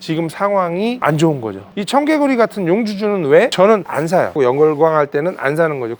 지금 상황이 안 좋은 거죠. 이 청개구리 같은 용주주는 왜? 저는 안 사요. 연결광할 때는 안 사는 거죠.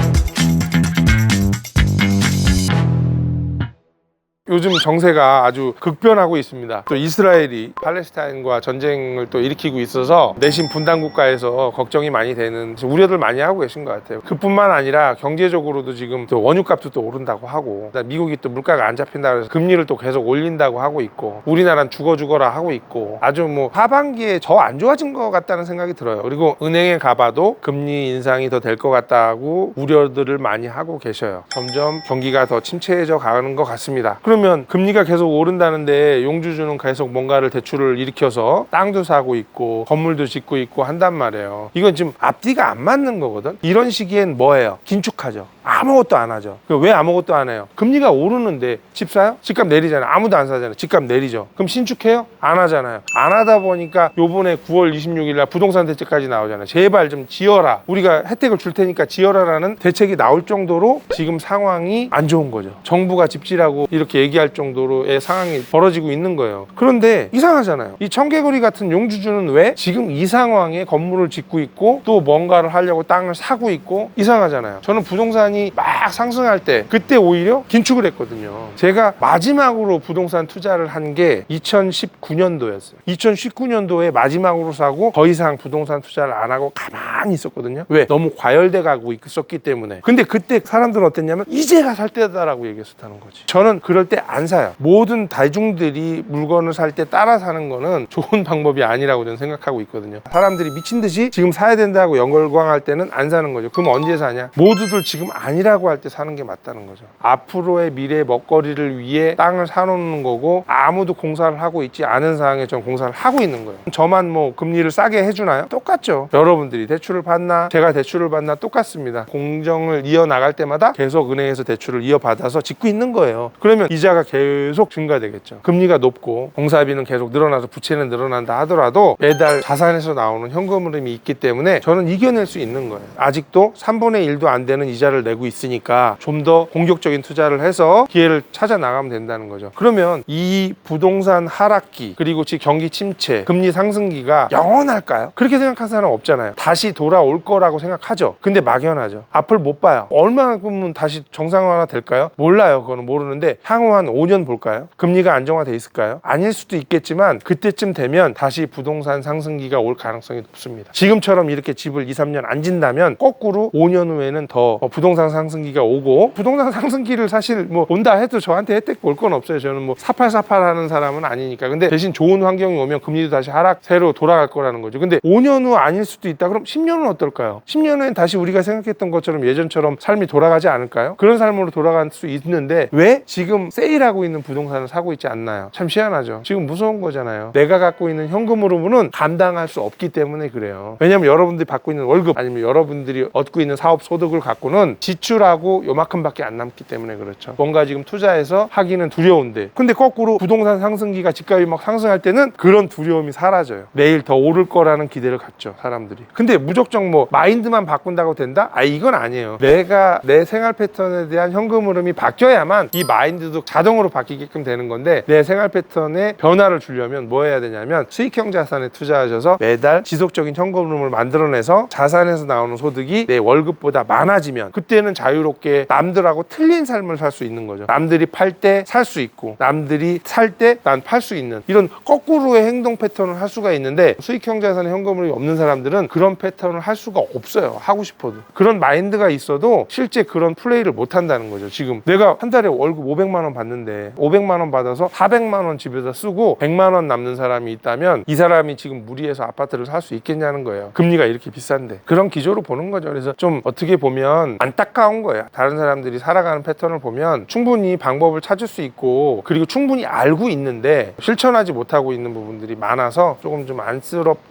요즘 정세가 아주 급변하고 있습니다. 또 이스라엘이 팔레스타인과 전쟁을 또 일으키고 있어서 내심 분단 국가에서 걱정이 많이 되는, 우려들 많이 하고 계신 것 같아요. 그뿐만 아니라 경제적으로도 지금 또 원유값도 또 오른다고 하고, 미국이 또 물가가 안 잡힌다고 해서 금리를 또 계속 올린다고 하고 있고, 우리나라는 죽어라 하고 있고, 아주 뭐 하반기에 더 안 좋아진 것 같다는 생각이 들어요. 그리고 은행에 가봐도 금리 인상이 더 될 것 같다고 우려들을 많이 하고 계셔요. 점점 경기가 더 침체해져 가는 것 같습니다. 그러면 금리가 계속 오른다는데 용주주는 계속 뭔가를 대출을 일으켜서 땅도 사고 있고 건물도 짓고 있고 한단 말이에요. 이건 지금 앞뒤가 안 맞는 거거든. 이런 시기엔 뭐예요? 긴축하죠. 아무것도 안 하죠. 왜 아무것도 안 해요? 금리가 오르는데 집 사요? 집값 내리잖아요. 아무도 안 사잖아요. 집값 내리죠. 그럼 신축해요? 안 하잖아요. 안 하다 보니까 요번에 9월 26일 날 부동산 대책까지 나오잖아요. 제발 좀 지어라. 우리가 혜택을 줄 테니까 지어라라는 대책이 나올 정도로 지금 상황이 안 좋은 거죠. 정부가 집지라고 이렇게 얘기할 정도로의 상황이 벌어지고 있는 거예요. 그런데 이상하잖아요. 이 청개구리 같은 용주주는 왜 지금 이 상황에 건물을 짓고 있고 또 뭔가를 하려고 땅을 사고 있고, 이상하잖아요. 저는 부동산이 막 상승할 때 그때 오히려 긴축을 했거든요. 제가 마지막으로 부동산 투자를 한 게 2019년도였어요. 2019년도에 마지막으로 사고 더 이상 부동산 투자를 안 하고 가만히 있었거든요. 왜? 너무 과열돼 가고 있었기 때문에. 근데 그때 사람들은 어땠냐면 이제가 살 때다라고 얘기했었다는 거지. 저는 그럴 때 안 사요. 모든 대중들이 물건을 살 때 따라 사는 거는 좋은 방법이 아니라고 저는 생각하고 있거든요. 사람들이 미친 듯이 지금 사야 된다고 연결광할 때는 안 사는 거죠. 그럼 언제 사냐? 모두들 지금 아니라고 할 때 사는 게 맞다는 거죠. 앞으로의 미래 먹거리를 위해 땅을 사놓는 거고, 아무도 공사를 하고 있지 않은 상황에 전 공사를 하고 있는 거예요. 저만 뭐 금리를 싸게 해주나요? 똑같죠. 여러분들이 대출을 받나 제가 대출을 받나 똑같습니다. 공정을 이어나갈 때마다 계속 은행에서 대출을 이어받아서 짓고 있는 거예요. 그러면 이자가 계속 증가되겠죠. 금리가 높고 공사비는 계속 늘어나서 부채는 늘어난다 하더라도 매달 자산에서 나오는 현금 흐름이 있기 때문에 저는 이겨낼 수 있는 거예요. 아직도 3분의 1도 안 되는 이자를 내고 있으니까 좀 더 공격적인 투자를 해서 기회를 찾아 나가면 된다는 거죠. 그러면 이 부동산 하락기, 그리고 지금 경기 침체, 금리 상승기가 영원할까요? 그렇게 생각하는 사람 없잖아요. 다시 돌아올 거라고 생각하죠. 근데 막연하죠. 앞을 못 봐요. 얼마큼은 다시 정상화가 될까요? 몰라요. 그거는 모르는데 향후 한 5년 볼까요? 금리가 안정화돼 있을까요? 아닐 수도 있겠지만 그때쯤 되면 다시 부동산 상승기가 올 가능성이 높습니다. 지금처럼 이렇게 집을 2, 3년 안 진다면 거꾸로 5년 후에는 더 부동산 상승기가 오고, 부동산 상승기를 사실 뭐 온다 해도 저한테 혜택 볼 건 없어요. 저는 뭐 사팔사팔 하는 사람은 아니니까. 근데 대신 좋은 환경이 오면 금리도 다시 하락세로 돌아갈 거라는 거죠. 근데 5년 후 아닐 수도 있다. 그럼 10년 후는 어떨까요? 10년 후엔 다시 우리가 생각했던 것처럼 예전처럼 삶이 돌아가지 않을까요? 그런 삶으로 돌아갈 수 있는데 왜 지금 세일하고 있는 부동산을 사고 있지 않나요? 참 희한하죠. 지금 무서운 거잖아요. 내가 갖고 있는 현금 흐름은 감당할 수 없기 때문에 그래요. 왜냐면 여러분들이 받고 있는 월급, 아니면 여러분들이 얻고 있는 사업 소득을 갖고는 지출하고 요만큼밖에 안 남기 때문에 그렇죠. 뭔가 지금 투자해서 하기는 두려운데, 근데 거꾸로 부동산 상승기가 집값이 막 상승할 때는 그런 두려움이 사라져요. 내일 더 오를 거라는 기대를 갖죠, 사람들이. 근데 무작정 뭐 마인드만 바꾼다고 된다? 이건 아니에요. 내가 내 생활 패턴에 대한 현금 흐름이 바뀌어야만 이 마인드도 자동으로 바뀌게끔 되는 건데, 내 생활 패턴에 변화를 주려면 뭐 해야 되냐면 수익형 자산에 투자하셔서 매달 지속적인 현금 흐름을 만들어내서 자산에서 나오는 소득이 내 월급보다 많아지면 그때는 자유롭게 남들하고 틀린 삶을 살 수 있는 거죠. 남들이 팔 때 살 수 있고 남들이 살 때 난 팔 수 있는, 이런 거꾸로의 행동 패턴을 할 수가 있는데, 수익형 자산에 현금이 없는 사람들은 그런 패턴을 할 수가 없어요. 하고 싶어도. 그런 마인드가 있어도 실제 그런 플레이를 못 한다는 거죠. 지금 내가 한 달에 월급 500만 원 받는데 500만 원 받아서 400만 원 집에다 쓰고 100만 원 남는 사람이 있다면 이 사람이 지금 무리해서 아파트를 살 수 있겠냐는 거예요. 금리가 이렇게 비싼데. 그런 기조로 보는 거죠. 그래서 좀 어떻게 보면 안타까운 거예요. 다른 사람들이 살아가는 패턴을 보면 충분히 방법을 찾을 수 있고, 그리고 충분히 알고 있는데 실천하지 못하고 있는 부분들이 많아서 조금 좀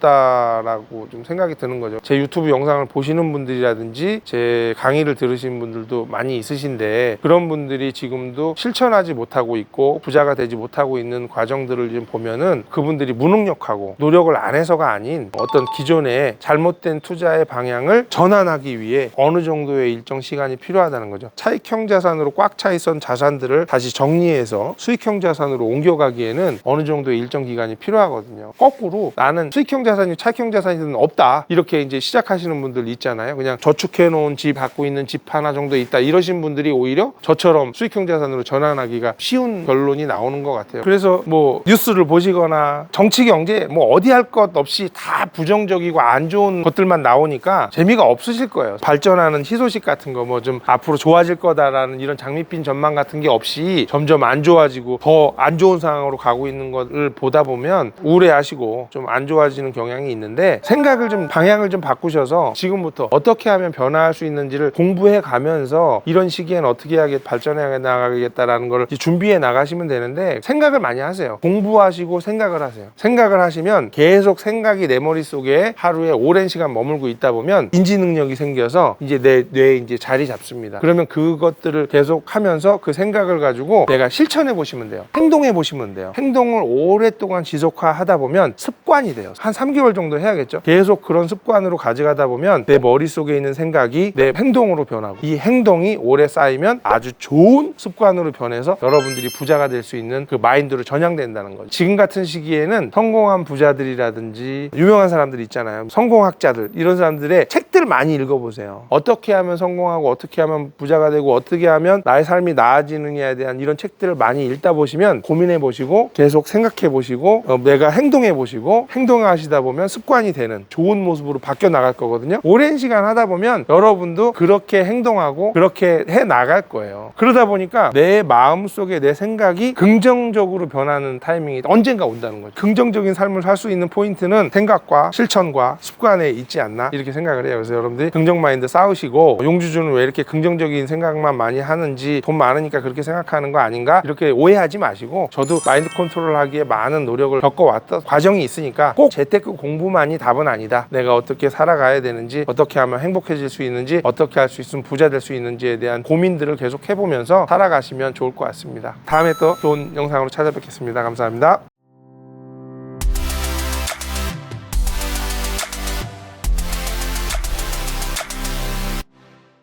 안쓰럽다라고 좀 생각이 드는 거죠. 제 유튜브 영상을 보시는 분들이라든지 제 강의를 들으신 분들도 많이 있으신데, 그런 분들이 지금도 실천하지 못하고 있고 부자가 되지 못하고 있는 과정들을 좀 보면은 그분들이 무능력하고 노력을 안 해서가 아닌 어떤 기존의 잘못된 투자의 방향을 전환하기 위해 어느 정도의 일정 시간이 필요하다는 거죠. 차익형 자산으로 꽉 차 있던 자산들을 다시 정리해서 수익형 자산으로 옮겨가기에는 어느 정도의 일정 기간이 필요하거든요. 거꾸로 나는 수익형 자산이 차익형 자산이 없다 이렇게 이제 시작하시는 분들 있잖아요. 그냥 저축해 놓은 집, 갖고 있는 집 하나 정도 있다 이러신 분들이 오히려 저처럼 수익형 자산으로 전환하기가 쉬운 결론이 나오는 것 같아요. 그래서 뭐 뉴스를 보시거나 정치 경제 뭐 어디 할 것 없이 다 부정적이고 안 좋은 것들만 나오니까 재미가 없으실 거예요. 발전하는 희소식 같은 거 뭐 좀 앞으로 좋아질 거다라는 이런 장밋빛 전망 같은 게 없이 점점 안 좋아지고 더 안 좋은 상황으로 가고 있는 것을 보다 보면 우울해하시고 좀 안 좋아지는 경향이 있는데, 생각을 좀 방향을 좀 바꾸셔서 지금부터 어떻게 하면 변화할 수 있는지를 공부해 가면서 이런 시기엔 어떻게 하게 발전해 나가겠다라는 걸 준비해 나가시면 되는데, 생각을 많이 하세요. 공부하시고 생각을 하세요. 생각을 하시면 계속 생각이 내 머릿속에 하루에 오랜 시간 머물고 있다 보면 인지 능력이 생겨서 이제 내 뇌에 이제 자리 잡습니다. 그러면 그것들을 계속 하면서 그 생각을 가지고 내가 실천해 보시면 돼요. 행동해 보시면 돼요. 행동을 오랫동안 지속하다 보면 습관이 돼요. 한 3개월 정도 해야겠죠. 계속 그런 습관으로 가져가다 보면 내 머릿속에 있는 생각이 내 행동으로 변하고, 이 행동이 오래 쌓이면 아주 좋은 습관으로 변해서 여러분들이 부자가 될 수 있는 그 마인드로 전향된다는 거죠. 지금 같은 시기에는 성공한 부자들이라든지 유명한 사람들 있잖아요. 성공학자들, 이런 사람들의 책들 많이 읽어보세요. 어떻게 하면 성공하고 어떻게 하면 부자가 되고 어떻게 하면 나의 삶이 나아지느냐에 대한 이런 책들을 많이 읽다 보시면 고민해 보시고 계속 생각해 보시고 내가 행동해 보시고 행동하시다 보면 습관이 되는 좋은 모습으로 바뀌어 나갈 거거든요. 오랜 시간 하다 보면 여러분도 그렇게 행동하고 그렇게 해 나갈 거예요. 그러다 보니까 내 마음속에 내 생각이 긍정적으로 변하는 타이밍이 언젠가 온다는 거죠. 긍정적인 삶을 살 수 있는 포인트는 생각과 실천과 습관에 있지 않나 이렇게 생각을 해요. 그래서 여러분들이 긍정 마인드 쌓으시고, 용주주는 왜 이렇게 긍정적인 생각만 많이 하는지, 돈 많으니까 그렇게 생각하는 거 아닌가 이렇게 오해하지 마시고, 저도 마인드 컨트롤 하기에 많은 노력을 겪어왔던 과정이 있으니까 꼭 재테크 공부만이 답은 아니다. 내가 어떻게 살아가야 되는지, 어떻게 하면 행복해질 수 있는지, 어떻게 할 수 있으면 부자 될 수 있는지에 대한 고민들을 계속 해보면서 살아가시면 좋을 것 같습니다. 다음에 또 좋은 영상으로 찾아뵙겠습니다. 감사합니다.